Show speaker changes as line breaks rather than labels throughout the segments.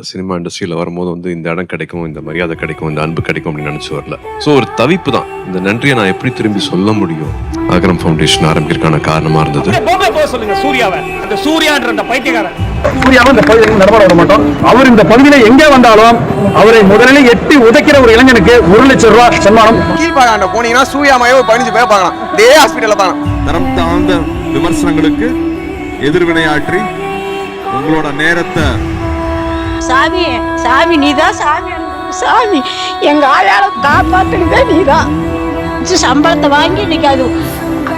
Cinema இண்டஸ்ட்ரியில் வரும்போது வந்து இந்த இடம் கிடைக்கும், இந்த மரியாதை கிடைக்கும், இந்த அன்பு கிடைக்கும் அப்படின்னு நினச்சி வரல. ஸோ ஒரு தவிப்பு தான். இந்த நன்றியை நான் எப்படி திரும்பி சொல்ல முடியும்? அகரம் ஃபவுண்டேஷன் ஆரம்பிக்கிறதுக்கான காரணமாக இருந்தது.
சொல்லுங்க சூர்யாவை, அந்த சூர்யான்ற அந்த பைத்தியக்காரன்
சூர்யாவை இந்த பகுதியில் நடமாட விட மாட்டோம். அவர் இந்த பகுதியில் எங்கே வந்தாலும் அவரை முதலில் எட்டி உதைக்கிற ஒரு இளைஞனுக்கு 1 லட்சம் ரூபாய் சன்மானம்.
கீழ்பாடாண்ட போனீங்கன்னா சூர்யாமையோ 15 பேர் பார்க்கலாம். இதே ஹாஸ்பிட்டல்ல தான்.
தரம் தாழ்ந்த விமர்சனங்களுக்கு எதிர்வினையாற்றி உங்களோட நேரத்தை
சாமி சாமி நீதான் சாமி, சாமி எங்க ஆளால காப்பாத்துனதே நீதான். சம்பளத்தை வாங்கி இன்னைக்கு அது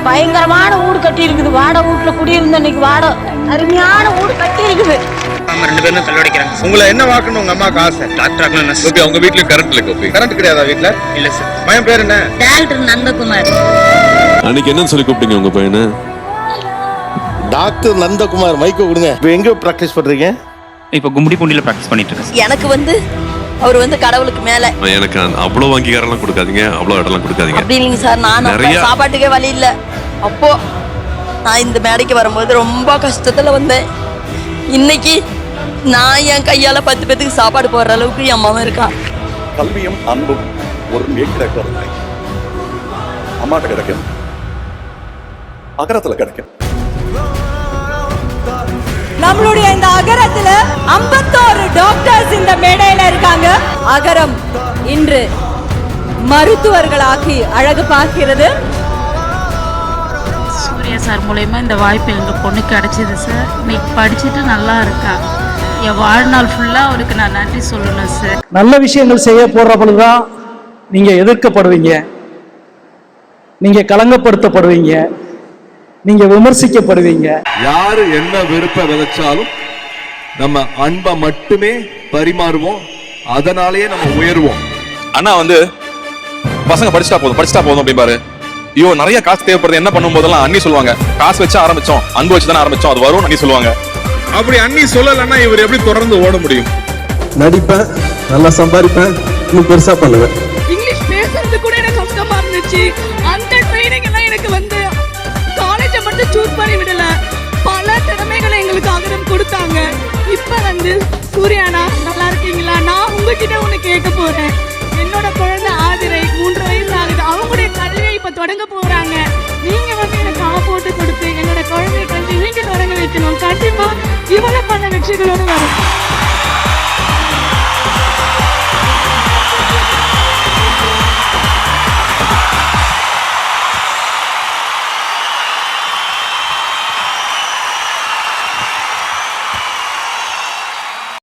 பயங்கரமான வீடு கட்டி இருக்குது. வாடகை வீட்டுல குடியிருந்த இன்னைக்கு அருமையான வீடு கட்டி இருக்குது.
2 பேரும் கல்லடிக்கிறாங்க. உங்களை என்ன வாக்கணும்? உங்க அம்மா காசு டாக்டர்.
உங்க வீட்லயும் கரண்ட் இல்ல?
கரண்ட் கிடையாதா வீட்டுல? இல்ல சார். பையன் பேர் என்ன?
டாக்டர் நந்தகுமார்.
அன்னைக்கு என்னன்னு சொல்லி கூப்பிட்டீங்க உங்க பையனை?
டாக்டர் நந்தகுமார். மைக்கோ கொடுங்க. இப்போ எங்க பிராக்டிஸ் பண்றீங்க?
இப்ப கும்மிடி பூண்டியில பிராக்டிஸ் பண்ணிட்டு இருக்கேன்.
எனக்கு அவர் கடவுளுக்கு மேல.
எனக்கு அவ்வளவு அங்கீகாரம் கொடுக்காதீங்க, அவ்வளவு இடம்லாம் கொடுக்காதீங்க.
அப்படி இல்லைங்க சார், நான் சாப்பாட்டுக்கே வழி இல்ல. அப்போ நான் இந்த மேடைக்கு வரும்போது ரொம்ப கஷ்டத்துல வந்தேன். இன்னைக்கு நான் என் கையால 10 பேத்துக்கு சாப்பாடு போடுற அளவுக்கு என் அம்மாவும் இருக்கா.
கல்வியும் அன்பும் ஒரு கிடைக்கிறது. அம்மாட்ட கிடைக்கும், அகரத்துல கிடைக்கும்.
நம்மளுடைய இந்த அகரத்துல 51 டாக்டர்ஸ் இந்த மேடையில இருக்காங்க. அகரம் இன்று மருத்துவர்களாக்கி அழகு பார்க்கிறது.
சூர்யா சார் மூலயமா இந்த வாய்ப்பு எங்க பொண்ணுக்கு கிடைச்சது சார். இன்னைக்கு படிச்சுட்டு நல்லா இருக்கா. என் வாழ்நாள் ஃபுல்லா அவருக்கு நான் நன்றி சொல்லணும் சார்.
நல்ல விஷயங்கள் செய்ய போற பொழுதுதான் நீங்க எதிர்க்கப்படுவீங்க, நீங்க களங்கப்படுத்தப்படுவீங்க, நீங்க விமர்சிக்கப்படுவீங்க.
யாரு என்ன விருப்ப விதைச்சாலும் நம்ம அன்பை மட்டுமே பரிமாறுவோம். அதனாலேயே நம்ம உயர்வோம்.
அண்ணா பசங்க படிச்சுட்டா போதும் அப்படிம்பாரு. ஐயோ நிறைய காசு தேவைப்படுது, என்ன பண்ணும் போதெல்லாம் அண்ணி சொல்லுவாங்க, காசு வச்சு ஆரம்பிச்சோம், அன்பு வச்சு தானே ஆரம்பிச்சோம், அது வரும் அண்ணி சொல்லுவாங்க.
அப்படி அண்ணி சொல்லலன்னா இவர் எப்படி தொடர்ந்து ஓட முடியும்?
நடிப்பேன், நல்லா சம்பாதிப்பேன், இன்னும் பெருசா பண்ணுவேன்.
இங்கிலீஷ் பேசுறது கூட எனக்கு கஷ்டமா இருந்துச்சு. அந்த ட்ரைனிங் எல்லாம் எனக்கு காலேஜை மட்டும் சூஸ் பண்ணி விடல, பல திறமைகளை எங்களுக்கு அகரம் கொடுத்தாங்க. இப்ப சூர்யானா நல்லா இருக்கீங்களா? நான் உங்ககிட்ட ஒண்ணு கேட்க போறேன். என்னோட குழந்தை ஆதிரை 3 வயசு ஆகுது. அவங்களுடைய கல்வியை இப்ப தொடங்க போறாங்க. நீங்க எனக்கு போட்டு கொடுத்து என்னோட குழந்தைய நீங்க தொடங்க வைக்கணும். கண்டிப்பா இவ்வளவு பல வெற்றிகளோடு வரும்.